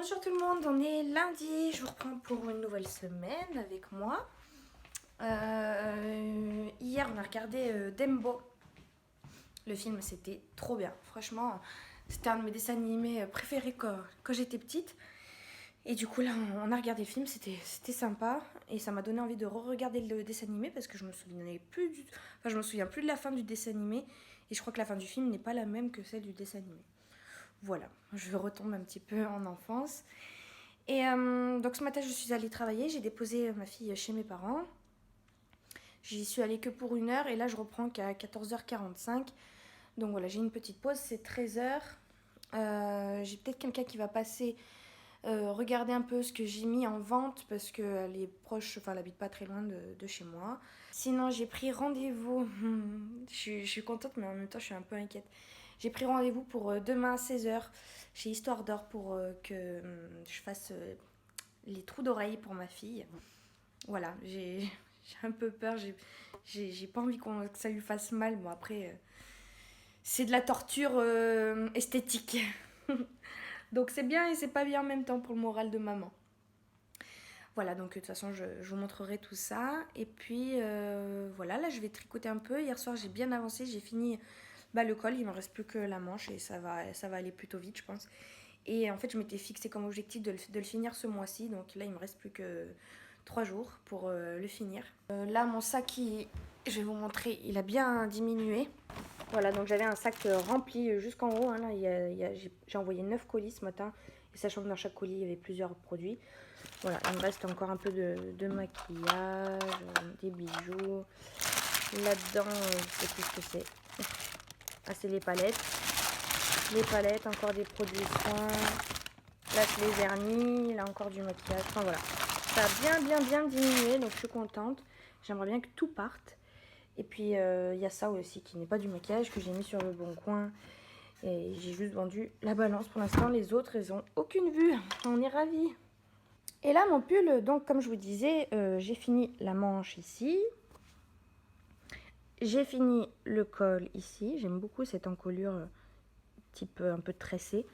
Bonjour tout le monde, on est lundi, je vous reprends pour une nouvelle semaine avec moi. Hier on a regardé Dembo. Le film c'était trop bien, franchement c'était un de mes dessins animés préférés quand j'étais petite. Et du coup là on a regardé le film, c'était sympa et ça m'a donné envie de re-regarder le dessin animé parce que je me souviens plus de la fin du dessin animé et je crois que la fin du film n'est pas la même que celle du dessin animé. Voilà, je retombe un petit peu en enfance. Et donc ce matin, je suis allée travailler. J'ai déposé ma fille chez mes parents. J'y suis allée que pour 1 heure et là, je reprends qu'à 14h45. Donc voilà, j'ai une petite pause, c'est 13h. J'ai peut-être quelqu'un qui va passer regarder un peu ce que j'ai mis en vente parce qu'elle est proche, enfin, elle habite pas très loin de chez moi. Sinon, j'ai pris rendez-vous. Je suis contente, mais en même temps, je suis un peu inquiète. J'ai pris rendez-vous pour demain à 16h chez Histoire d'Or pour que je fasse les trous d'oreilles pour ma fille. Voilà, j'ai un peu peur, j'ai pas envie que ça lui fasse mal. Bon, après, c'est de la torture esthétique. Donc c'est bien et c'est pas bien en même temps pour le moral de maman. Voilà, donc de toute façon, je vous montrerai tout ça. Et puis, voilà, là, je vais tricoter un peu. Hier soir, j'ai bien avancé. J'ai fini le col. Il ne me reste plus que la manche et ça va aller plutôt vite, je pense. Et en fait, je m'étais fixé comme objectif de le finir ce mois-ci. Donc là, il me reste plus que 3 jours pour le finir. Là, mon sac, je vais vous montrer, il a bien diminué. Voilà, donc j'avais un sac rempli jusqu'en haut. Hein, là, j'ai envoyé 9 colis ce matin. Et sachant que dans chaque colis, il y avait plusieurs produits. Voilà, il me reste encore un peu de maquillage, des bijoux. Là-dedans, je sais plus ce que c'est. Ah, c'est les palettes. Les palettes, encore des produits soins. Là, c'est les vernis. Là, encore du maquillage. Enfin, voilà. Ça a bien diminué, donc je suis contente. J'aimerais bien que tout parte. Et puis, il y a ça aussi qui n'est pas du maquillage, que j'ai mis sur le bon coin. Et j'ai juste vendu la balance pour l'instant. Les autres, elles n'ont aucune vue. On est ravis. Et là, mon pull, donc comme je vous disais, j'ai fini la manche ici. J'ai fini le col ici. J'aime beaucoup cette encolure type un peu tressée.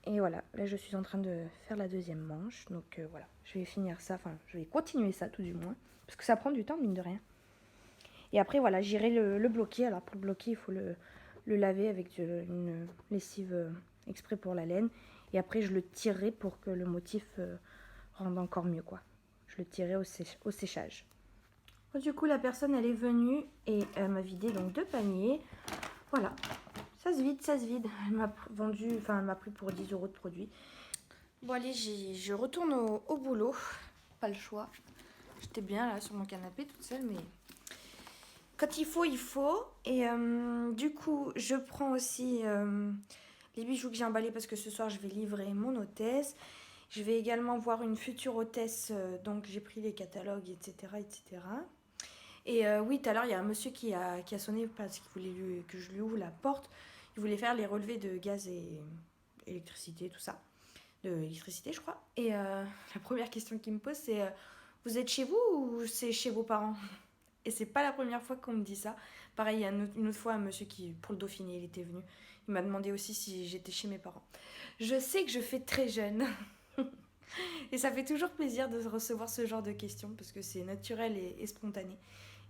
Et voilà, là je suis en train de faire la deuxième manche. Donc voilà, je vais finir ça, enfin je vais continuer ça tout du moins. Parce que ça prend du temps, mine de rien. Et après voilà, j'irai le bloquer. Alors pour le bloquer, il faut le laver avec une lessive exprès pour la laine. Et après je le tirerai pour que le motif rende encore mieux quoi. Je le tirerai au séchage. Du coup la personne elle est venue et elle m'a vidé donc 2 paniers. Voilà, ça se vide, ça se vide. Elle m'a vendu, enfin elle m'a pris pour 10 € de produit. Bon allez, je retourne au boulot. Pas le choix. J'étais bien là sur mon canapé toute seule, mais quand il faut, il faut. Et du coup, je prends aussi les bijoux que j'ai emballés parce que ce soir, je vais livrer mon hôtesse. Je vais également voir une future hôtesse, donc j'ai pris les catalogues, etc. etc. Et oui, tout à l'heure, il y a un monsieur qui a sonné parce qu'il voulait que je lui ouvre la porte. Il voulait faire les relevés de gaz et électricité, tout ça. De l'électricité, je crois. Et la première question qu'il me pose, c'est vous êtes chez vous ou c'est chez vos parents? Et c'est pas la première fois qu'on me dit ça. Pareil, il y a une autre fois, un monsieur qui, pour le Dauphiné, il était venu. Il m'a demandé aussi si j'étais chez mes parents. Je sais que je fais très jeune. Et ça fait toujours plaisir de recevoir ce genre de questions parce que c'est naturel et spontané.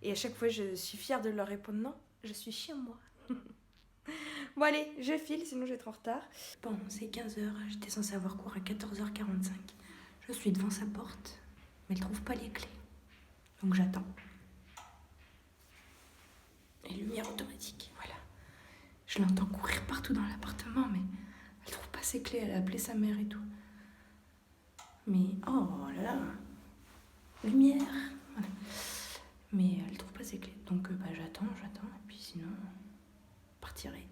Et à chaque fois, je suis fière de leur répondre non, je suis chez moi. Bon allez, je file, sinon je vais être en retard. Bon, c'est 15h, j'étais censée avoir cours à 14h45. Je suis devant sa porte, mais elle trouve pas les clés. Donc j'attends. Et lumière automatique, voilà. Je l'entends courir partout dans l'appartement, mais elle trouve pas ses clés, elle a appelé sa mère et tout. Mais oh là là, lumière, voilà. Mais elle trouve pas ses clés, donc j'attends, et puis sinon, je partirai.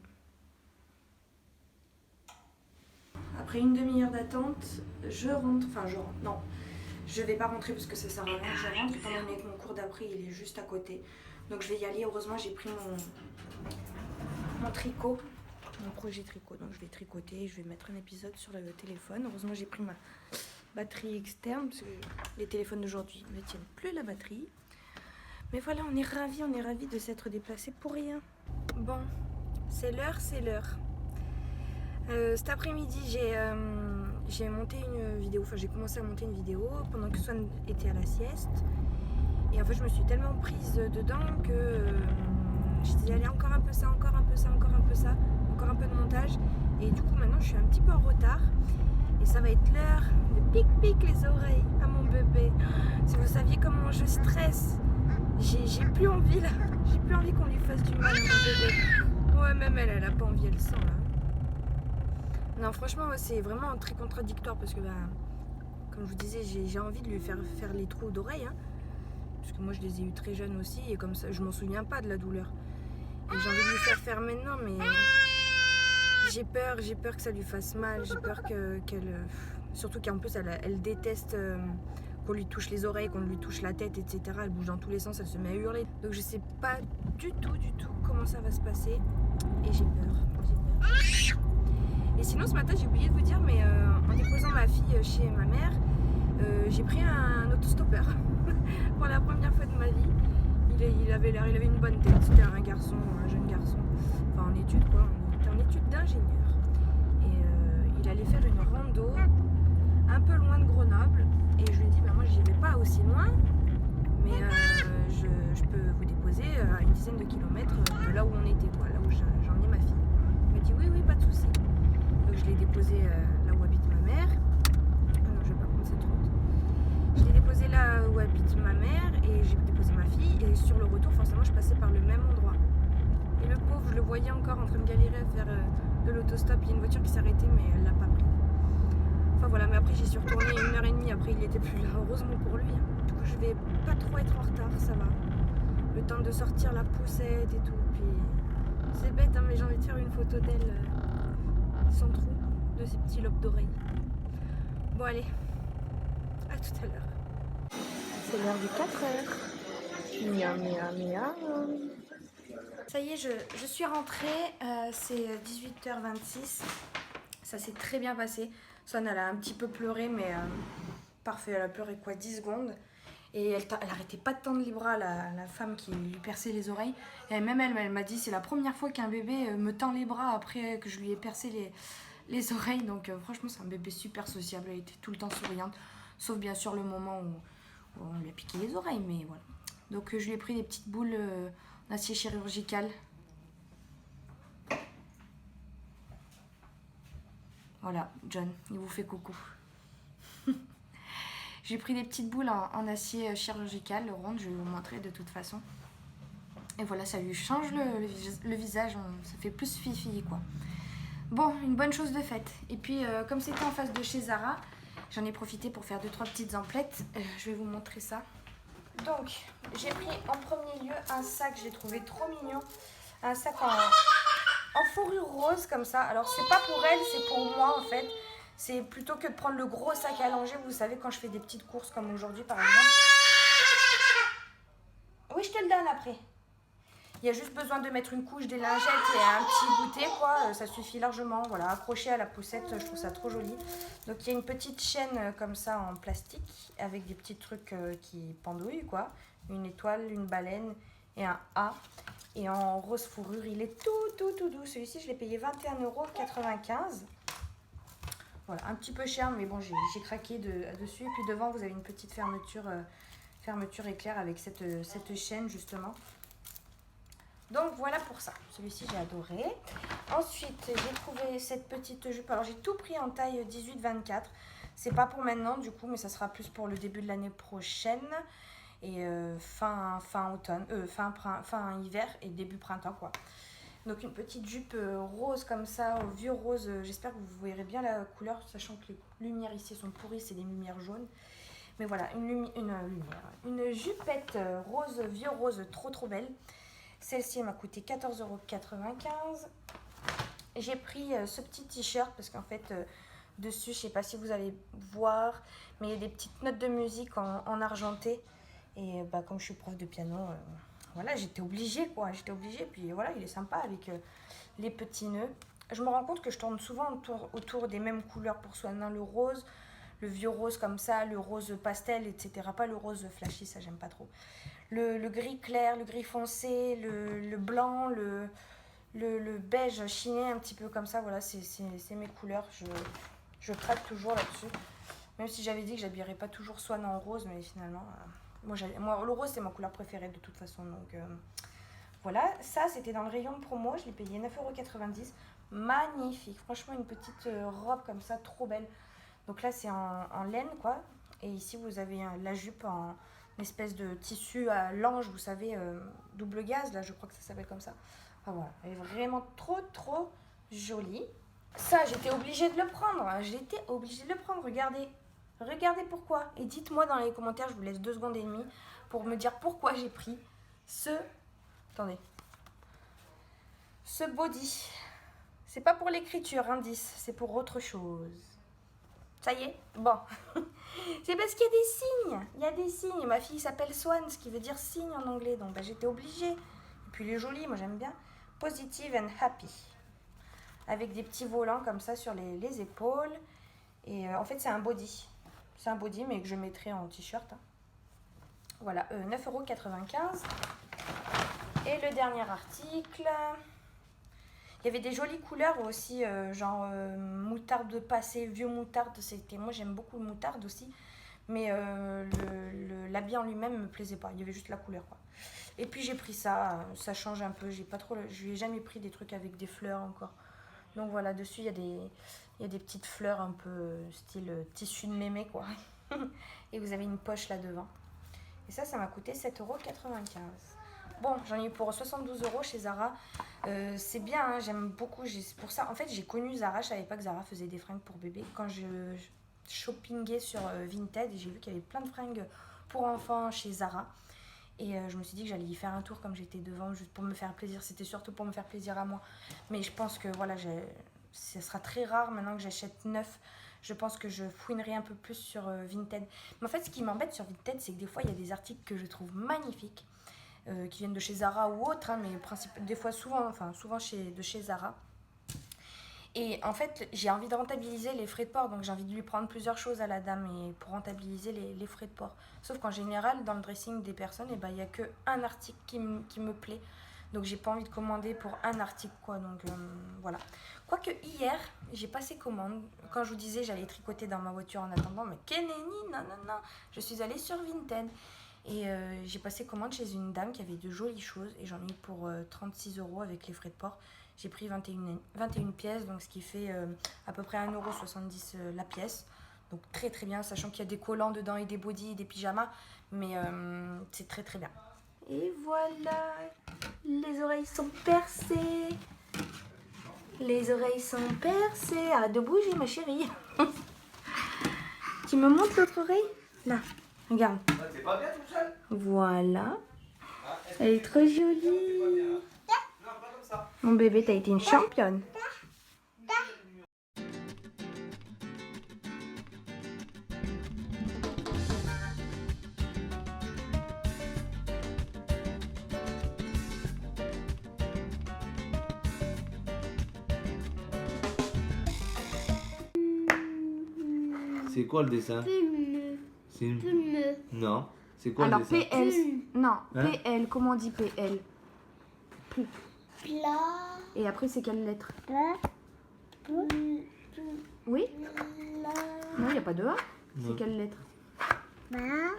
Après une demi-heure d'attente, je rentre, non, je vais pas rentrer parce que ça sert à rien, je rentre étant donné que mon cours d'après il est juste à côté. Donc je vais y aller, heureusement j'ai pris mon tricot, mon projet tricot, donc je vais tricoter, je vais mettre un épisode sur le téléphone. Heureusement j'ai pris ma batterie externe parce que les téléphones d'aujourd'hui ne tiennent plus la batterie. Mais voilà, on est ravis de s'être déplacés pour rien. Bon, c'est l'heure. Cet après-midi, j'ai monté une vidéo, enfin j'ai commencé à monter une vidéo pendant que Swan était à la sieste. Et en fait je me suis tellement prise dedans que je disais allez encore un peu ça, encore un peu ça, encore un peu ça, encore un peu de montage. Et du coup maintenant je suis un petit peu en retard. Et ça va être l'heure de pic-pic les oreilles à mon bébé. Si vous saviez comment je stresse, j'ai plus envie là. J'ai plus envie qu'on lui fasse du mal à mon bébé. Ouais, même elle a pas envie, elle sent là. Non, franchement, c'est vraiment très contradictoire parce que, bah, comme je vous disais, j'ai envie de lui faire les trous d'oreilles. Hein, parce que moi, je les ai eu très jeunes aussi et comme ça, je m'en souviens pas de la douleur. Et j'ai envie de lui faire maintenant, mais j'ai peur que ça lui fasse mal. J'ai peur qu'elle. Surtout qu'en plus, elle déteste qu'on lui touche les oreilles, qu'on lui touche la tête, etc. Elle bouge dans tous les sens, elle se met à hurler. Donc, je sais pas du tout comment ça va se passer. Et j'ai peur. Et sinon, ce matin, j'ai oublié de vous dire, mais en déposant ma fille chez ma mère, j'ai pris un autostoppeur pour la première fois de ma vie. Il avait une bonne tête. C'était un garçon, un jeune garçon, enfin en études quoi. Il était en études d'ingénieur. Et il allait faire une rando un peu loin de Grenoble. Et je lui ai dit, bah, moi j'y vais pas aussi loin, mais je peux vous déposer à une dizaine de kilomètres de là où on était, quoi, là où j'ai emmené ma fille. Il m'a dit oui, pas de souci. Donc je l'ai déposé là où habite ma mère. Ah non, je vais pas prendre cette route. Je l'ai déposé là où habite ma mère et j'ai déposé ma fille. Et sur le retour, forcément, je passais par le même endroit. Et le pauvre, je le voyais encore en train de galérer à faire de l'autostop. Il y a une voiture qui s'est arrêtée, mais elle l'a pas pris. Enfin voilà, mais après j'y suis retournée 1h30. Après, il était plus là. Heureusement pour lui. Du coup, je vais pas trop être en retard, ça va. Le temps de sortir la poussette et tout. Puis c'est bête, hein, mais j'ai envie de faire une photo d'elle sans trou, de ses petits lobes d'oreilles. Bon, allez, à tout à l'heure. C'est l'heure du 4h. Miam, miam, miam. Ça y est, je suis rentrée. C'est 18h26. Ça s'est très bien passé. Swan, elle a un petit peu pleuré, mais parfait. Elle a pleuré quoi, 10 secondes. Et elle arrêtait pas de tendre les bras, la femme qui lui perçait les oreilles. Et même elle m'a dit, c'est la première fois qu'un bébé me tend les bras après que je lui ai percé les oreilles. Donc franchement, c'est un bébé super sociable. Elle était tout le temps souriante. Sauf bien sûr le moment où on lui a piqué les oreilles. Mais voilà. Donc je lui ai pris des petites boules d'acier chirurgical. Voilà, John, il vous fait coucou. J'ai pris des petites boules en acier chirurgical, rondes, je vais vous montrer de toute façon. Et voilà, ça lui change le visage, ça fait plus fifi quoi. Bon, une bonne chose de faite. Et puis, comme c'était en face de chez Zara, j'en ai profité pour faire 2-3 petites emplettes. Je vais vous montrer ça. Donc, j'ai pris en premier lieu un sac, j'ai trouvé trop mignon. Un sac en fourrure rose comme ça. Alors, c'est pas pour elle, c'est pour moi en fait. C'est plutôt que de prendre le gros sac à langer, vous savez, quand je fais des petites courses comme aujourd'hui par exemple. Oui, je te le donne après. Il y a juste besoin de mettre une couche, des lingettes et un petit goûter, quoi. Ça suffit largement. Voilà, accroché à la poussette, je trouve ça trop joli. Donc il y a une petite chaîne comme ça en plastique avec des petits trucs qui pendouillent, quoi. Une étoile, une baleine et un A. Et en rose fourrure, il est tout doux. Celui-ci, je l'ai payé 21,95 €. Voilà, un petit peu cher, mais bon, j'ai craqué dessus. Et puis devant, vous avez une petite fermeture éclair avec cette chaîne, justement. Donc voilà pour ça. Celui-ci, j'ai adoré. Ensuite, j'ai trouvé cette petite jupe. Alors, j'ai tout pris en taille 18-24. C'est pas pour maintenant, du coup, mais ça sera plus pour le début de l'année prochaine. Et fin hiver et début printemps, quoi. Donc une petite jupe rose comme ça, au vieux rose. J'espère que vous verrez bien la couleur, sachant que les lumières ici sont pourries, c'est des lumières jaunes. Mais voilà, une jupette rose, vieux rose, trop belle. Celle-ci m'a coûté 14,95 €. J'ai pris ce petit t-shirt parce qu'en fait, dessus, je ne sais pas si vous allez voir, mais il y a des petites notes de musique en argenté. Et bah, comme je suis prof de piano... voilà, j'étais obligée, quoi. Puis voilà, il est sympa avec les petits nœuds. Je me rends compte que je tourne souvent autour des mêmes couleurs pour Swan. Le rose, le vieux rose comme ça, le rose pastel, etc. Pas le rose flashy, ça j'aime pas trop. Le gris clair, le gris foncé, le blanc, le beige chiné un petit peu comme ça. Voilà, c'est mes couleurs. Je craque toujours là-dessus. Même si j'avais dit que j'habillerais pas toujours Swan en rose, mais finalement, moi, le rose c'est ma couleur préférée de toute façon. Donc voilà, ça c'était dans le rayon de promo, je l'ai payé 9,90 €. Magnifique, franchement une petite robe comme ça, trop belle. Donc là c'est en laine quoi. Et ici vous avez la jupe en espèce de tissu à lange, vous savez, double gaze, là je crois que ça s'appelle comme ça. Enfin voilà, elle est vraiment trop jolie. Ça j'étais obligée de le prendre, j'étais obligée de le prendre, regardez. Regardez pourquoi. Et dites-moi dans les commentaires, je vous laisse 2 secondes et demie pour me dire pourquoi j'ai pris ce... Attendez. Ce body. C'est pas pour l'écriture, indice, c'est pour autre chose. Ça y est. Bon. C'est parce qu'il y a des signes. Il y a des signes. Ma fille s'appelle Swan, ce qui veut dire signe en anglais. Donc j'étais obligée. Et puis il est joli, moi j'aime bien. Positive and happy. Avec des petits volants comme ça sur les épaules. Et en fait c'est un body. C'est un body mais que je mettrai en t-shirt. Hein. Voilà, 9,95 €. Et le dernier article... Il y avait des jolies couleurs aussi, genre moutarde passée, vieux moutarde. Moi j'aime beaucoup le moutarde aussi. Mais l'habit en lui-même me plaisait pas. Il y avait juste la couleur quoi. Et puis j'ai pris ça, ça change un peu. Je lui ai jamais pris des trucs avec des fleurs encore. Donc voilà, dessus il y a des petites fleurs un peu style tissu de mémé quoi. Et vous avez une poche là devant. Et ça m'a coûté 7,95 €. Bon, j'en ai eu pour 72 € chez Zara. C'est bien, hein, j'aime beaucoup. Pour ça, en fait, j'ai connu Zara. Je savais pas que Zara faisait des fringues pour bébé. Quand je shoppingais sur Vinted, j'ai vu qu'il y avait plein de fringues pour enfants chez Zara. Et je me suis dit que j'allais y faire un tour comme j'étais devant, juste pour me faire plaisir. C'était surtout pour me faire plaisir à moi. Mais je pense que voilà, ce sera très rare maintenant que j'achète neuf. Je pense que je fouinerai un peu plus sur Vinted. Mais en fait, ce qui m'embête sur Vinted, c'est que des fois, il y a des articles que je trouve magnifiques. Qui viennent de chez Zara ou autre, hein, mais des fois souvent de chez Zara. Et en fait, j'ai envie de rentabiliser les frais de port, donc j'ai envie de lui prendre plusieurs choses à la dame et pour rentabiliser les frais de port. Sauf qu'en général, dans le dressing des personnes, il n'y a qu'un article qui me plaît. Donc j'ai pas envie de commander pour un article quoi, donc voilà. Quoique hier, j'ai passé commande. Quand je vous disais j'allais tricoter dans ma voiture en attendant, mais Keneni, non, je suis allée sur Vinted. Et j'ai passé commande chez une dame qui avait de jolies choses et j'en ai eu pour 36 € avec les frais de port. J'ai pris 21 pièces, donc ce qui fait à peu près 1,70 € la pièce. Donc très bien, sachant qu'il y a des collants dedans et des bodys et des pyjamas, mais c'est très bien. Et voilà, les oreilles sont percées. Les oreilles sont percées. Arrête de bouger ma chérie. Tu me montres l'autre oreille? Là. Regarde. T'es pas bien tout seul? Voilà. Elle est trop jolie. Non, pas comme ça. Mon bébé, t'as été une championne. C'est quoi le dessin? C'est une... Non. C'est quoi Alors le dessin? PL. Non, Hein? PL. Comment on dit PL? Plat. Et après, c'est quelle lettre? Oui? Non, il n'y a pas de A. C'est Non. quelle lettre? Bleu.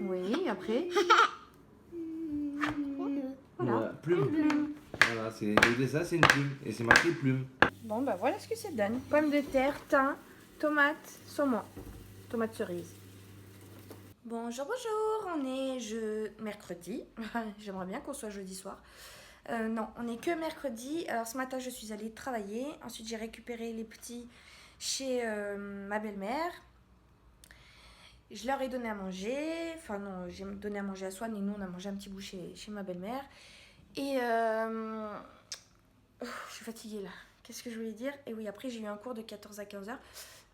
Oui, après. Voilà. Voilà. Plume. Voilà, le dessin c'est une plume. Et c'est marqué plume. Bon, bah voilà ce que ça donne. Pommes de terre, thym, tomate, saumon. Tomate cerise. Bonjour, on est mercredi. J'aimerais bien qu'on soit jeudi soir. Non, on n'est que mercredi. Alors ce matin, je suis allée travailler. Ensuite, j'ai récupéré les petits chez ma belle-mère. Je leur ai donné à manger. Enfin non, j'ai donné à manger à Swan et nous, on a mangé un petit bout chez ma belle-mère. Et je suis fatiguée là. Qu'est-ce que je voulais dire? Et oui, après, j'ai eu un cours de 14 à 15 heures.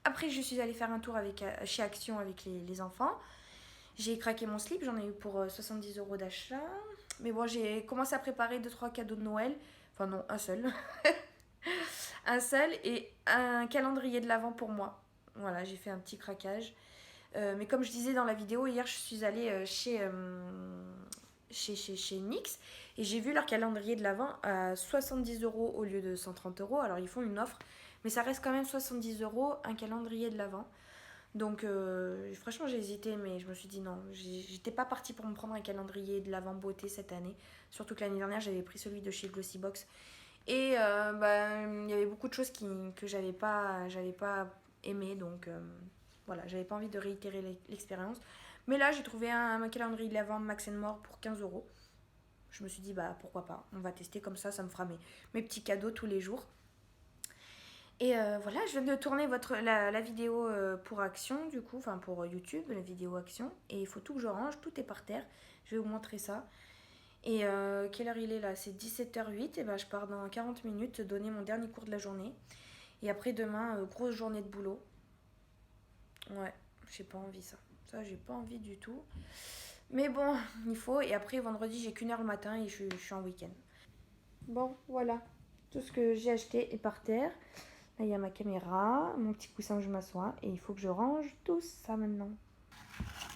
Après, je suis allée faire un tour chez Action avec les enfants. J'ai craqué mon slip, j'en ai eu pour 70 € d'achat. Mais bon, j'ai commencé à préparer 2-3 cadeaux de Noël. Enfin non, un seul. Un seul et un calendrier de l'Avent pour moi. Voilà, j'ai fait un petit craquage. Mais comme je disais dans la vidéo, hier, je suis allée chez NYX. Et j'ai vu leur calendrier de l'Avent à 70 € au lieu de 130 €. Alors, ils font une offre. Mais ça reste quand même 70 € un calendrier de l'Avent. Donc franchement j'ai hésité, mais je me suis dit non, j'étais pas partie pour me prendre un calendrier de l'Avent beauté cette année. Surtout que l'année dernière j'avais pris celui de chez Glossybox. Et il y avait beaucoup de choses que j'avais pas aimé, donc voilà, j'avais pas envie de réitérer l'expérience. Mais là j'ai trouvé un calendrier de l'Avent Max & More pour 15 €. Je me suis dit bah pourquoi pas, on va tester comme ça me fera mes petits cadeaux tous les jours. Et voilà, je viens de tourner la vidéo pour Action, du coup, enfin pour YouTube, la vidéo Action. Et il faut tout que je range, tout est par terre. Je vais vous montrer ça. Et quelle heure il est là? C'est 17h08. Et ben je pars dans 40 minutes donner mon dernier cours de la journée. Et après demain, grosse journée de boulot. Ouais, j'ai pas envie ça. Ça, j'ai pas envie du tout. Mais bon, il faut. Et après, vendredi, j'ai qu'1 heure le matin et je suis en week-end. Bon, voilà. Tout ce que j'ai acheté est par terre. Là, il y a ma caméra, mon petit coussin où je m'assois. Et il faut que je range tout ça maintenant.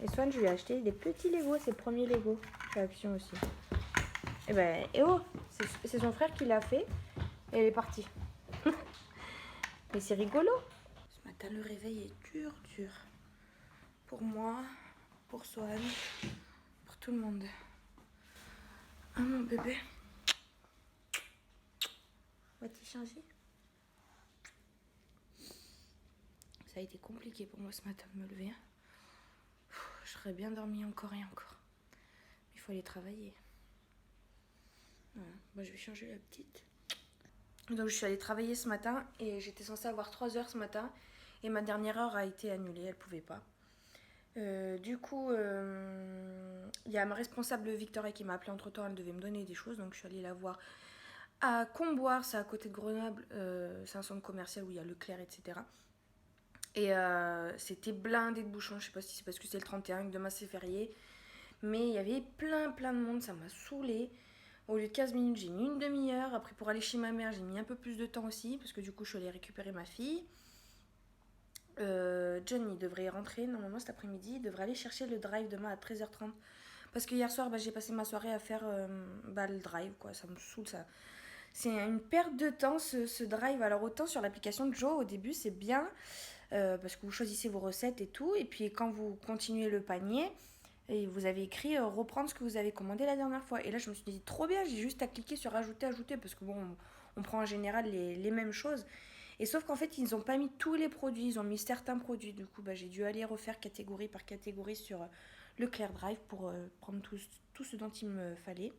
Et Swan, je lui ai acheté des petits Lego. C'est le premier Lego chez Action aussi. Et ben, et oh, c'est son frère qui l'a fait. Et elle est partie. Mais c'est rigolo. Ce matin, le réveil est dur. Pour moi, pour Swan, pour tout le monde. Ah mon bébé. Va-t-il changer? Ça a été compliqué pour moi ce matin de me lever. Je serais bien dormi encore et encore. Il faut aller travailler. Voilà. Moi, je vais changer la petite. Donc, je suis allée travailler ce matin et j'étais censée avoir 3 heures ce matin. Et ma dernière heure a été annulée, elle pouvait pas. Du coup, il y a ma responsable Victoria qui m'a appelée entre temps, elle devait me donner des choses. Donc, je suis allée la voir à Comboire, c'est à côté de Grenoble. C'est un centre commercial où il y a Leclerc, etc. Et c'était blindé de bouchons. Je sais pas si c'est parce que c'est le 31, que demain c'est férié. Mais il y avait plein de monde, ça m'a saoulée. Au lieu de 15 minutes, j'ai mis une demi-heure. Après, pour aller chez ma mère, j'ai mis un peu plus de temps aussi. Parce que du coup, je suis allée récupérer ma fille. John, il devrait rentrer normalement cet après-midi. Il devrait aller chercher le drive demain à 13h30. Parce que hier soir, j'ai passé ma soirée à faire le drive, quoi. Ça me saoule, ça. C'est une perte de temps, ce drive. Alors, autant sur l'application de Joe, au début, c'est bien. Parce que vous choisissez vos recettes et tout. Et puis, quand vous continuez le panier, et vous avez écrit reprendre ce que vous avez commandé la dernière fois. Et là, je me suis dit, trop bien, j'ai juste à cliquer sur ajouter, parce que bon, on prend en général les mêmes choses. Et sauf qu'en fait, ils n'ont pas mis tous les produits, ils ont mis certains produits. Du coup, j'ai dû aller refaire catégorie par catégorie sur Leclerc Drive pour prendre tout ce dont il me fallait.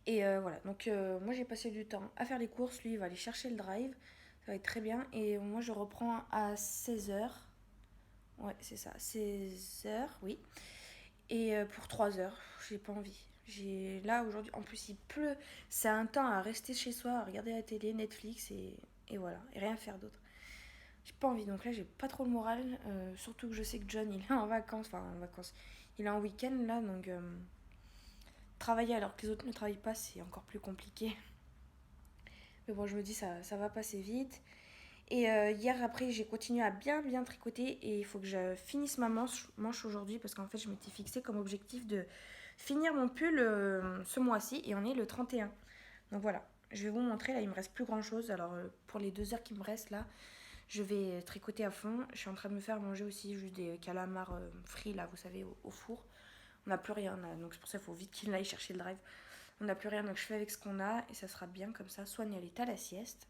Et voilà, donc moi j'ai passé du temps à faire les courses, lui il va aller chercher le drive, ça va être très bien. Et moi je reprends à 16h. Ouais, c'est ça, 16h, oui. Et pour 3 heures, j'ai pas envie. Là, aujourd'hui, en plus, il pleut. C'est un temps à rester chez soi, à regarder la télé, Netflix, et voilà. Et rien faire d'autre. J'ai pas envie, donc là, j'ai pas trop le moral. Surtout que je sais que John, il est en vacances. Enfin, en vacances. Il est en week-end, là, donc... travailler alors que les autres ne travaillent pas, c'est encore plus compliqué. Mais bon, je me dis, ça va passer vite. Et hier après j'ai continué à bien tricoter et il faut que je finisse ma manche aujourd'hui parce qu'en fait je m'étais fixé comme objectif de finir mon pull ce mois-ci et on est le 31. Donc voilà, je vais vous montrer, là il me reste plus grand chose. Alors pour les 2 heures qui me restent là, je vais tricoter à fond. Je suis en train de me faire manger aussi juste des calamars frits là, vous savez, au four. On n'a plus rien là, donc c'est pour ça qu'il faut vite qu'il aille chercher le drive. On n'a plus rien, donc je fais avec ce qu'on a et ça sera bien comme ça. Soigne, elle est à la sieste.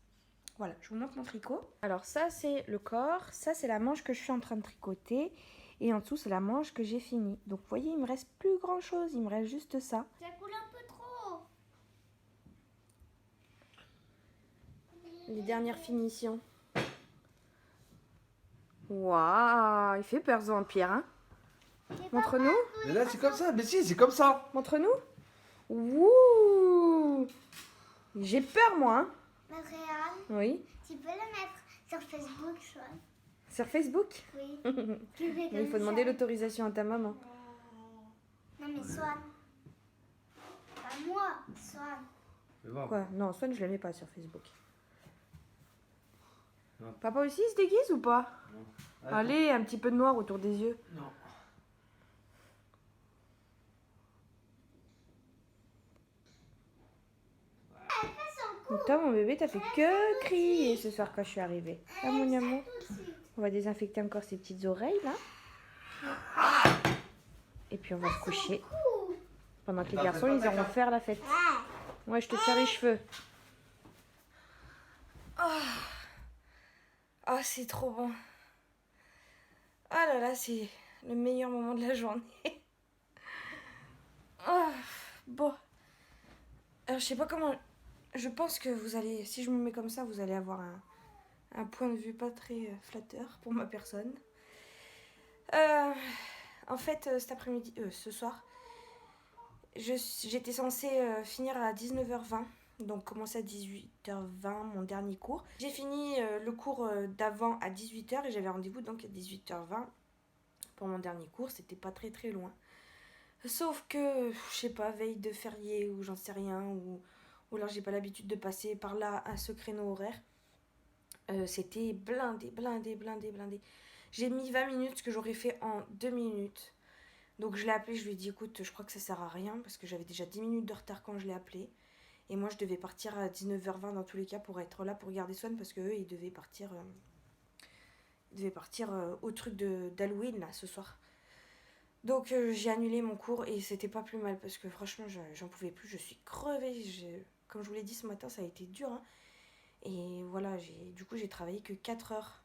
Voilà, je vous montre mon tricot. Alors ça, c'est le corps. Ça, c'est la manche que je suis en train de tricoter. Et en dessous, c'est la manche que j'ai finie. Donc, vous voyez, il me reste plus grand-chose. Il me reste juste ça. Ça coule un peu trop. Les dernières finitions. Waouh, il fait peur, ce vampire, hein. Montre-nous. Mais là, c'est comme ça. Mais si, c'est comme ça. Montre-nous. Ouh. J'ai peur, moi, hein. Réal, Oui. tu peux le mettre sur Facebook, Swan? Sur Facebook. Oui. Mais il faut demander l'autorisation à ta maman. Non, mais Swan. Pas moi, Swan. Quoi? Non, Swan, je ne le mets pas sur Facebook. Non. Papa aussi, il se déguise ou pas? Non. Allez, un petit peu de noir autour des yeux. Non. Elle fait son Toi, mon bébé, t'as fait que crier ce soir quand je suis arrivée. Ah, mon amour. On va désinfecter encore ses petites oreilles, là. Et puis, on va se coucher. Pendant que les garçons, ils iront faire la fête. Ouais, je te tire les cheveux. Oh, c'est trop bon. Oh là là, c'est le meilleur moment de la journée. Oh, bon. Alors, je sais pas comment... Je pense que vous allez... Si je me mets comme ça, vous allez avoir un point de vue pas très flatteur pour ma personne. En fait, cet après-midi... ce soir, j'étais censée finir à 19h20. Donc, commencer à 18h20, mon dernier cours. J'ai fini le cours d'avant à 18h et j'avais rendez-vous donc à 18h20 pour mon dernier cours. C'était pas très très loin. Sauf que, je sais pas, veille de férié ou j'en sais rien, ou alors j'ai pas l'habitude de passer par là à ce créneau horaire. C'était blindé. J'ai mis 20 minutes, ce que j'aurais fait en 2 minutes. Donc je l'ai appelé, je lui ai dit écoute, je crois que ça sert à rien, parce que j'avais déjà 10 minutes de retard quand je l'ai appelé. Et moi je devais partir à 19h20 dans tous les cas pour être là pour garder Swan, parce qu'eux ils devaient partir, au truc d'Halloween là ce soir. Donc j'ai annulé mon cours et c'était pas plus mal parce que franchement j'en pouvais plus, je suis crevée. Comme je vous l'ai dit ce matin, ça a été dur. Hein. Et voilà, du coup j'ai travaillé que 4 heures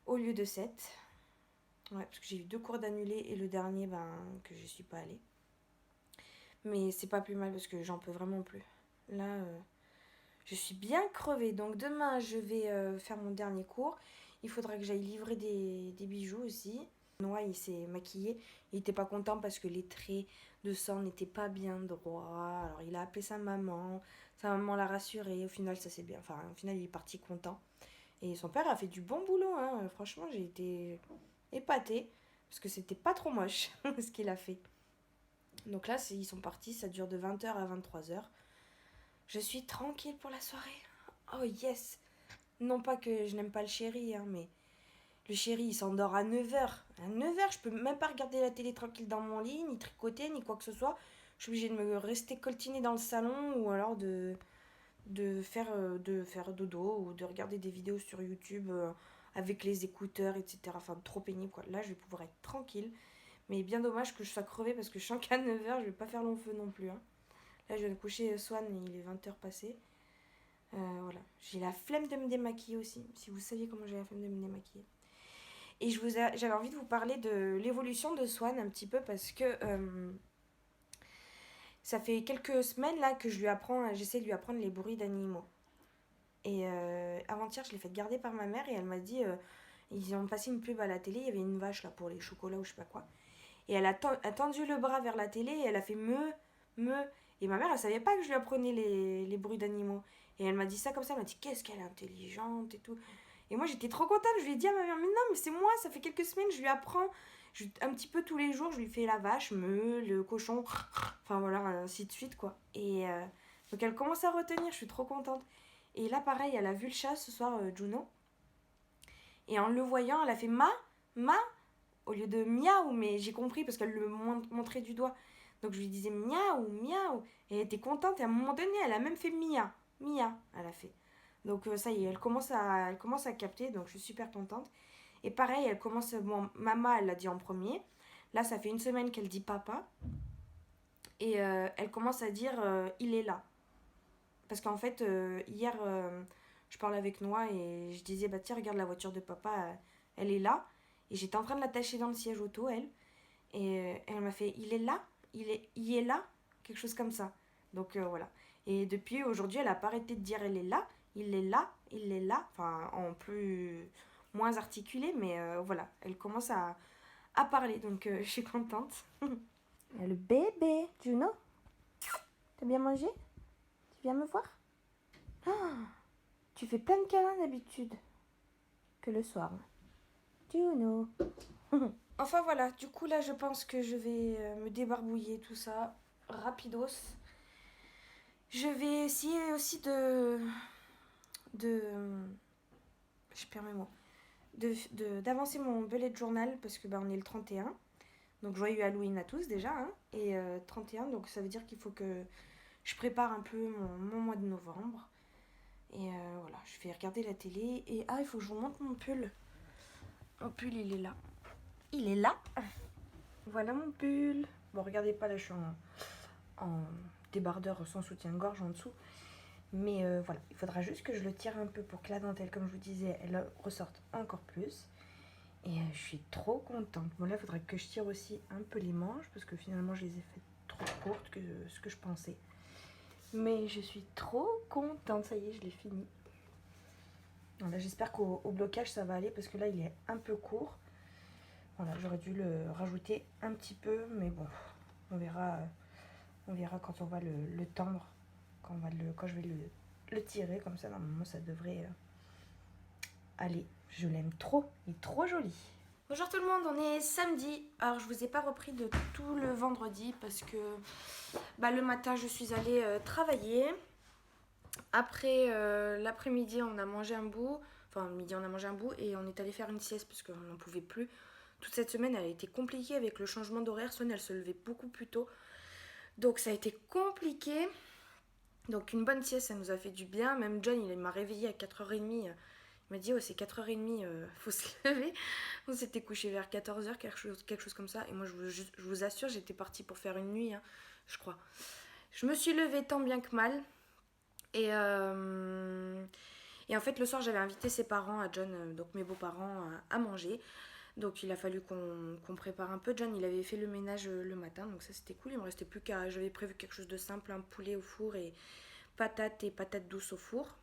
au lieu de 7. Ouais, parce que j'ai eu 2 cours d'annulés et le dernier que je suis pas allée. Mais c'est pas plus mal parce que j'en peux vraiment plus. Là, je suis bien crevée. Donc demain je vais faire mon dernier cours. Il faudra que j'aille livrer des bijoux aussi. Noah, il s'est maquillé. Il était pas content parce que les traits de sang n'étaient pas bien droits. Alors il a appelé sa maman. Sa maman l'a rassuré. Au final, ça s'est bien. Enfin, au final, il est parti content. Et son père a fait du bon boulot. Hein. Franchement, j'ai été épatée. Parce que c'était pas trop moche ce qu'il a fait. Donc là, ils sont partis. Ça dure de 20h à 23h. Je suis tranquille pour la soirée. Oh yes! Non pas que je n'aime pas le chéri, hein, mais... Le chéri, il s'endort à 9h. À 9h, je peux même pas regarder la télé tranquille dans mon lit, ni tricoter, ni quoi que ce soit. Je suis obligée de me rester coltiner dans le salon ou alors de faire dodo ou de regarder des vidéos sur YouTube avec les écouteurs, etc. Enfin, trop pénible, quoi. Là, je vais pouvoir être tranquille. Mais bien dommage que je sois crevée parce que je sens qu'à 9h, je vais pas faire long feu non plus. Hein. Là, je viens de coucher Swan, il est 20h passé. Voilà. J'ai la flemme de me démaquiller aussi. Si vous saviez comment j'ai la flemme de me démaquiller. Et j'avais envie de vous parler de l'évolution de Swan un petit peu parce que ça fait quelques semaines là que j'essaie de lui apprendre les bruits d'animaux. Et avant-hier, je l'ai fait garder par ma mère et elle m'a dit, ils ont passé une pub à la télé, il y avait une vache là pour les chocolats ou je sais pas quoi. Et elle a tendu le bras vers la télé et elle a fait me. Et ma mère, elle savait pas que je lui apprenais les bruits d'animaux. Et elle m'a dit ça comme ça, elle m'a dit qu'est-ce qu'elle est intelligente et tout. Et moi j'étais trop contente, je lui ai dit à ma mère, mais non, mais c'est moi, ça fait quelques semaines, je lui apprends un petit peu tous les jours, je lui fais la vache, le cochon, enfin voilà, ainsi de suite quoi. Et donc elle commence à retenir, je suis trop contente. Et là pareil, elle a vu le chat ce soir, Juno. Et en le voyant, elle a fait ma, au lieu de miaou, mais j'ai compris parce qu'elle le montrait du doigt. Donc je lui disais miaou. Et elle était contente et à un moment donné, elle a même fait mia, elle a fait. Donc ça y est, elle commence à capter, donc je suis super contente. Et pareil, maman, elle l'a dit en premier. Là, ça fait une semaine qu'elle dit papa. Et elle commence à dire il est là. Parce qu'en fait, hier, je parlais avec Noah et je disais, bah tiens, regarde la voiture de papa, elle est là. Et j'étais en train de l'attacher dans le siège auto, elle. Et elle m'a fait, il est là, il est là, quelque chose comme ça. Donc voilà. Et depuis aujourd'hui, elle a pas arrêté de dire elle est là, il est là, enfin en moins articulé, mais voilà, elle commence à parler, donc je suis contente. Il y a le bébé, Juno. T'as bien mangé? Tu viens me voir? Tu fais plein de câlins d'habitude. Que le soir. Juno. Enfin voilà, du coup là je pense que je vais me débarbouiller tout ça rapidos. Je vais essayer aussi je perds mes mots, d'avancer mon bullet journal parce que on est le 31. Donc joyeux Halloween à tous déjà. Hein, et 31, donc ça veut dire qu'il faut que je prépare un peu mon mois de novembre. Et voilà, je vais regarder la télé. Et il faut que je vous montre mon pull. Mon pull, il est là. Il est là. Voilà mon pull. Bon, regardez pas, là, je suis en débardeur sans soutien-gorge en dessous. Mais voilà, il faudra juste que je le tire un peu pour que la dentelle, comme je vous disais, elle ressorte encore plus. Et je suis trop contente. Bon, là, il faudra que je tire aussi un peu les manches parce que finalement, je les ai faites trop courtes que ce que je pensais. Mais je suis trop contente. Ça y est, je l'ai fini. Voilà, j'espère qu'au blocage, ça va aller parce que là, il est un peu court. Voilà, j'aurais dû le rajouter un petit peu. Mais bon, on verra quand on va le tendre. Quand je vais le tirer comme ça, normalement ça devrait aller. Je l'aime trop, il est trop joli. Bonjour tout le monde, on est samedi. Alors je vous ai pas repris de tout le vendredi parce que le matin je suis allée travailler. Après l'après-midi on a mangé un bout. Enfin le midi on a mangé un bout et on est allé faire une sieste parce qu'on n'en pouvait plus. Toute cette semaine elle a été compliquée avec le changement d'horaire. Swan elle se levait beaucoup plus tôt. Donc ça a été compliqué. Donc une bonne sieste, ça nous a fait du bien. Même John, il m'a réveillée à 4h30. Il m'a dit, c'est 4h30, faut se lever. On s'était couché vers 14h, quelque chose comme ça. Et moi, je vous assure, j'étais partie pour faire une nuit, je crois. Je me suis levée tant bien que mal. Et en fait, le soir, j'avais invité ses parents, à John, donc mes beaux-parents, à manger. Donc il a fallu qu'on prépare un peu. John, il avait fait le ménage le matin, donc ça c'était cool. Il me restait plus qu'à... J'avais prévu quelque chose de simple, un poulet au four et patates douces au four.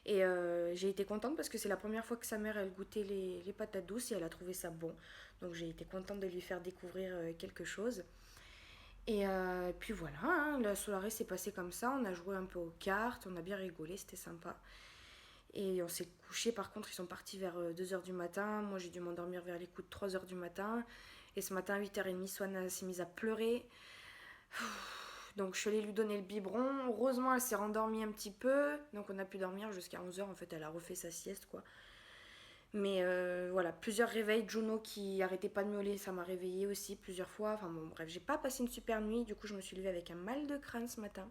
Et j'ai été contente parce que c'est la première fois que sa mère, elle goûtait les patates douces et elle a trouvé ça bon. Donc j'ai été contente de lui faire découvrir quelque chose. Et puis voilà, la soirée s'est passée comme ça. On a joué un peu aux cartes, on a bien rigolé, c'était sympa. Et on s'est couché, par contre, ils sont partis vers 2h du matin. Moi, j'ai dû m'endormir vers les coups de 3h du matin. Et ce matin, à 8h30, Swan s'est mise à pleurer. Donc, je suis allée lui donner le biberon. Heureusement, elle s'est rendormie un petit peu. Donc, on a pu dormir jusqu'à 11h. En fait, elle a refait sa sieste, quoi. Mais voilà, plusieurs réveils. Juno qui arrêtait pas de miauler, ça m'a réveillée aussi plusieurs fois. Enfin bon, bref, j'ai pas passé une super nuit. Du coup, je me suis levée avec un mal de crâne ce matin.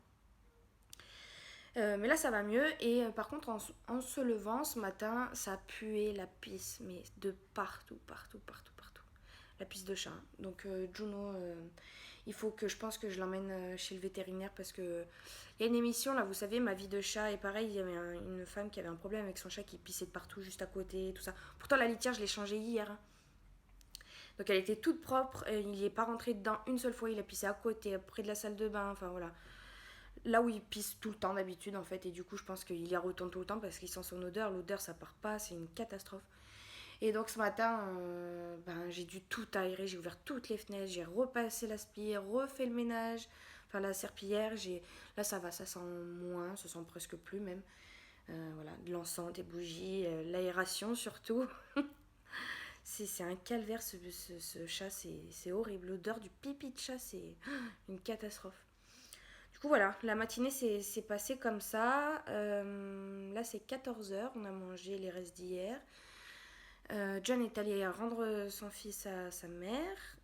Mais là ça va mieux et par contre en se levant ce matin ça puait la pisse mais de partout. La pisse de chat. Donc Juno il faut que je pense que je l'emmène chez le vétérinaire parce que il y a une émission là, vous savez, Ma vie de chat, et pareil il y avait une femme qui avait un problème avec son chat qui pissait de partout juste à côté, tout ça. Pourtant la litière je l'ai changée hier. Donc elle était toute propre, il n'y est pas rentré dedans une seule fois, il a pissé à côté, près de la salle de bain, enfin voilà. Là où il pisse tout le temps d'habitude en fait, et du coup je pense qu'il y retourne tout le temps parce qu'il sent son odeur, l'odeur ça part pas, c'est une catastrophe. Et donc ce matin j'ai dû tout aérer, j'ai ouvert toutes les fenêtres, j'ai repassé l'aspirateur, refait le ménage, enfin la serpillière, là ça va, ça sent moins, ça sent presque plus même. Voilà, de l'encens, des bougies, l'aération surtout. C'est un calvaire ce chat, c'est horrible, l'odeur du pipi de chat c'est une catastrophe. Du coup voilà, la matinée s'est passée comme ça. Là c'est 14h, on a mangé les restes d'hier. John est allé rendre son fils à sa mère.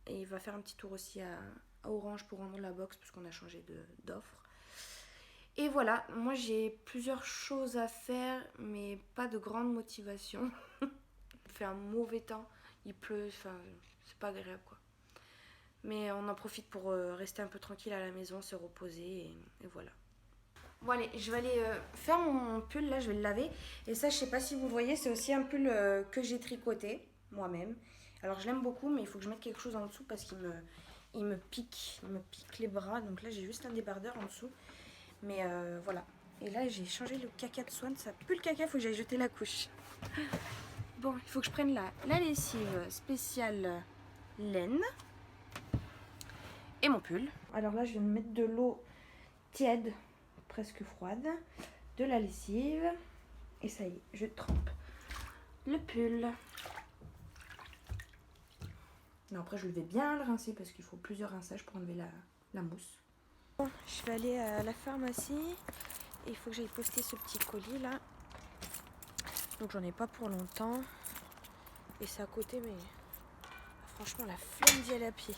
Et il va faire un petit tour aussi à Orange pour rendre la box parce qu'on a changé d'offre. Et voilà, moi j'ai plusieurs choses à faire mais pas de grande motivation. Il fait un mauvais temps, il pleut, enfin c'est pas agréable quoi. Mais on en profite pour rester un peu tranquille à la maison, se reposer et voilà. Bon allez, je vais aller faire mon pull, là je vais le laver. Et ça je sais pas si vous voyez, c'est aussi un pull que j'ai tricoté moi-même. Alors je l'aime beaucoup mais il faut que je mette quelque chose en dessous parce qu'il me pique les bras. Donc là j'ai juste un débardeur en dessous. Mais voilà. Et là j'ai changé le caca de Swan, ça pue le caca, il faut que j'aille jeter la couche. Bon, il faut que je prenne la lessive spéciale laine. Et mon pull. Alors là, je vais me mettre de l'eau tiède, presque froide, de la lessive. Et ça y est, je trempe le pull. Non, après, je vais bien le rincer parce qu'il faut plusieurs rinçages pour enlever la mousse. Bon, je vais aller à la pharmacie. Et il faut que j'aille poster ce petit colis là. Donc j'en ai pas pour longtemps. Et c'est à côté, mais franchement, la flemme d'y aller à pied.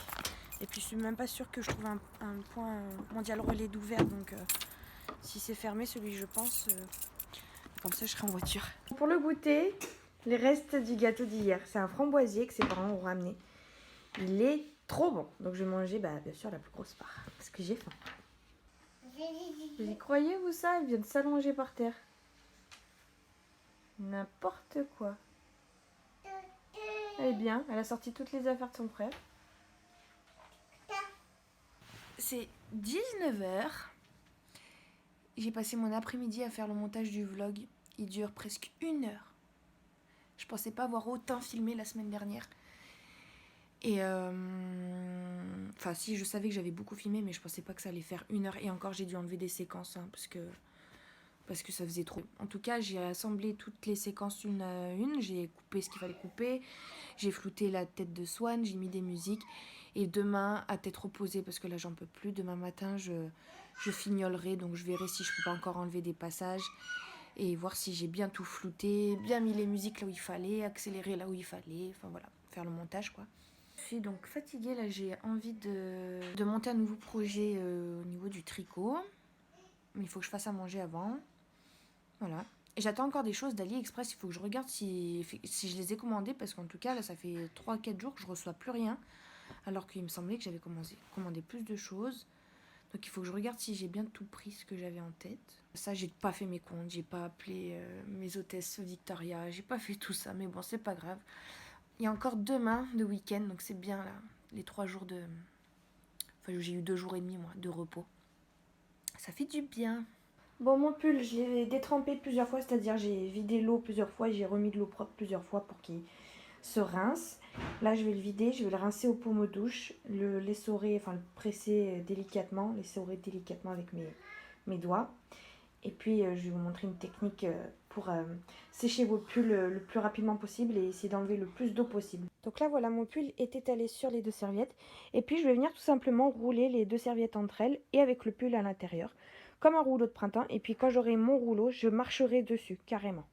Et puis je suis même pas sûre que je trouve un point mondial relais d'ouvert, donc Si c'est fermé, celui je pense, comme ça je serai en voiture. Pour le goûter, les restes du gâteau d'hier. C'est un framboisier que ses parents ont ramené. Il est trop bon. Donc je vais manger bien sûr la plus grosse part. Parce que j'ai faim. Vous y croyez vous ça? Elle vient de s'allonger par terre. N'importe quoi. Elle est bien. Elle a sorti toutes les affaires de son frère. C'est 19h. J'ai passé mon après-midi à faire le montage du vlog. Il dure presque 1 heure. Je pensais pas avoir autant filmé la semaine dernière. Et enfin si, je savais que j'avais beaucoup filmé, mais je pensais pas que ça allait faire 1 heure. Et encore, j'ai dû enlever des séquences, hein, parce que ça faisait trop. En tout cas, j'ai assemblé toutes les séquences une à une. J'ai coupé ce qu'il fallait couper. J'ai flouté la tête de Swan, j'ai mis des musiques. Et demain, à tête reposée, parce que là j'en peux plus, demain matin je fignolerai, donc je verrai si je peux pas encore enlever des passages et voir si j'ai bien tout flouté, bien mis les musiques là où il fallait, accélérer là où il fallait, enfin voilà, faire le montage quoi. Je suis donc fatiguée, là j'ai envie de monter un nouveau projet au niveau du tricot, mais il faut que je fasse à manger avant, voilà. Et j'attends encore des choses d'AliExpress, il faut que je regarde si je les ai commandées, parce qu'en tout cas là ça fait 3-4 jours que je reçois plus rien. Alors qu'il me semblait que j'avais commandé plus de choses. Donc il faut que je regarde si j'ai bien tout pris ce que j'avais en tête. Ça, j'ai pas fait mes comptes, j'ai pas appelé mes hôtesses Victoria, j'ai pas fait tout ça, mais bon, c'est pas grave. Il y a encore demain de week-end, donc c'est bien là, les 3 jours de... Enfin, j'ai eu 2 jours et demi, moi, de repos. Ça fait du bien. Bon, mon pull, je l'ai détrempé plusieurs fois, c'est-à-dire j'ai vidé l'eau plusieurs fois et j'ai remis de l'eau propre plusieurs fois pour qu'il se rince. Là, je vais le vider, je vais le rincer au pommeau douche, l'essorer, enfin le presser délicatement, l'essorer délicatement avec mes doigts. Et puis, je vais vous montrer une technique pour sécher vos pulls le plus rapidement possible et essayer d'enlever le plus d'eau possible. Donc là, voilà, mon pull est étalé sur les 2 serviettes. Et puis, je vais venir tout simplement rouler les 2 serviettes entre elles et avec le pull à l'intérieur, comme un rouleau de printemps. Et puis, quand j'aurai mon rouleau, je marcherai dessus, carrément.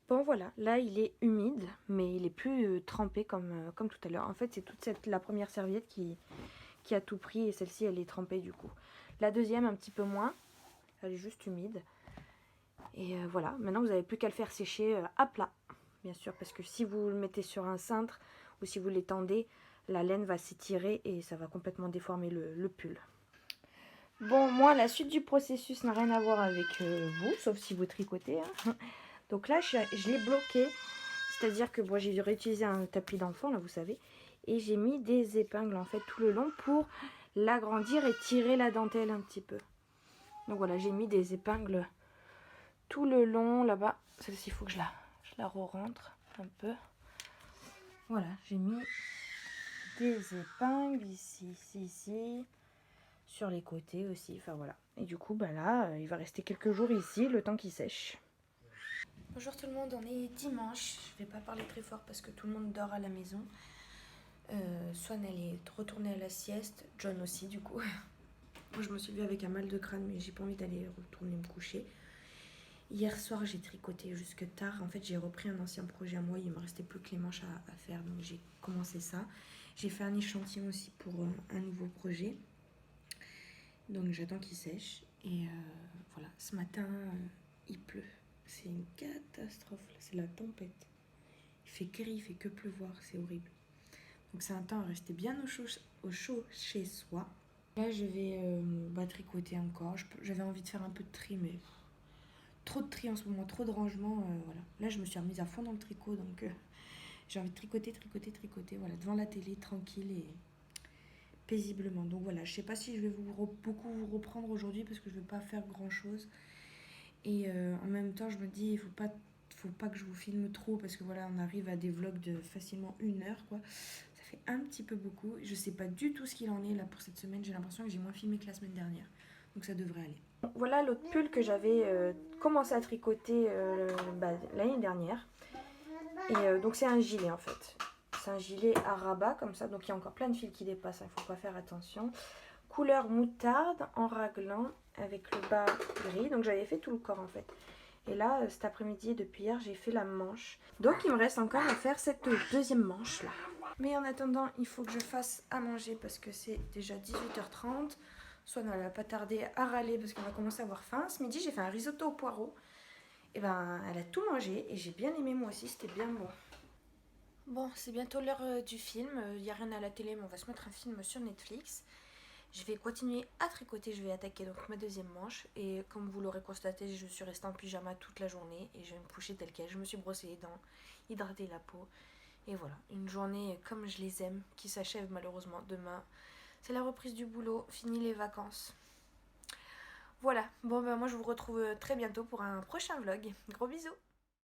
Bon voilà, là il est humide, mais il est plus trempé comme tout à l'heure. En fait c'est la première serviette qui a tout pris et celle-ci elle est trempée du coup. La deuxième un petit peu moins, elle est juste humide. Et voilà, maintenant vous n'avez plus qu'à le faire sécher à plat, bien sûr. Parce que si vous le mettez sur un cintre ou si vous l'étendez, la laine va s'étirer et ça va complètement déformer le pull. Bon, moi la suite du processus n'a rien à voir avec vous, sauf si vous tricotez, hein. Donc là, je l'ai bloqué, c'est-à-dire que bon, j'ai réutilisé un tapis d'enfant, là, vous savez, et j'ai mis des épingles, en fait, tout le long pour l'agrandir et tirer la dentelle un petit peu. Donc voilà, j'ai mis des épingles tout le long, là-bas. Celle-ci, il faut que je la re-rentre un peu. Voilà, j'ai mis des épingles ici, ici, sur les côtés aussi, enfin voilà. Et du coup, bah là, il va rester quelques jours ici, le temps qu'il sèche. Bonjour tout le monde, on est dimanche. Je vais pas parler très fort parce que tout le monde dort à la maison. Swan elle est retournée à la sieste, John aussi du coup. Moi je me suis levée avec un mal de crâne mais j'ai pas envie d'aller retourner me coucher. Hier soir j'ai tricoté jusque tard. En fait j'ai repris un ancien projet à moi, il me restait plus que les manches à faire donc j'ai commencé ça. J'ai fait un échantillon aussi pour un nouveau projet. Donc j'attends qu'il sèche et voilà, ce matin il pleut. C'est une catastrophe, c'est la tempête. Il fait gris, il fait que pleuvoir, c'est horrible. Donc c'est un temps à rester bien au chaud chez soi. Là je vais tricoter encore. J'avais envie de faire un peu de tri, mais trop de tri en ce moment, trop de rangement. Voilà. Là je me suis remise à fond dans le tricot, donc j'ai envie de tricoter, voilà, devant la télé, tranquille et paisiblement. Donc voilà, je sais pas si je vais beaucoup vous reprendre aujourd'hui parce que je vais pas faire grand chose. Et en même temps, je me dis, il faut pas que je vous filme trop parce que voilà, on arrive à des vlogs de facilement 1 heure, quoi. Ça fait un petit peu beaucoup. Je sais pas du tout ce qu'il en est là pour cette semaine. J'ai l'impression que j'ai moins filmé que la semaine dernière. Donc ça devrait aller. Voilà l'autre pull que j'avais commencé à tricoter l'année dernière. Et donc c'est un gilet en fait. C'est un gilet à rabat comme ça. Donc il y a encore plein de fils qui dépassent. Il faut pas faire attention. Couleur moutarde en raglan avec le bas gris. Donc j'avais fait tout le corps en fait. Et là, cet après-midi, depuis hier, j'ai fait la manche. Donc il me reste encore à faire cette deuxième manche là. Mais en attendant, il faut que je fasse à manger parce que c'est déjà 18h30. Soit elle va pas tarder à râler parce qu'elle va commencer à avoir faim. Ce midi, j'ai fait un risotto au poireau. Et ben, elle a tout mangé et j'ai bien aimé moi aussi, c'était bien bon. Bon, c'est bientôt l'heure du film. Il n'y a rien à la télé, mais on va se mettre un film sur Netflix. Je vais continuer à tricoter, je vais attaquer donc ma deuxième manche. Et comme vous l'aurez constaté, je suis restée en pyjama toute la journée et je vais me coucher telle quelle. Je me suis brossé les dents, hydraté la peau. Et voilà, une journée comme je les aime qui s'achève malheureusement demain. C'est la reprise du boulot, fini les vacances. Voilà, bon ben moi je vous retrouve très bientôt pour un prochain vlog. Gros bisous!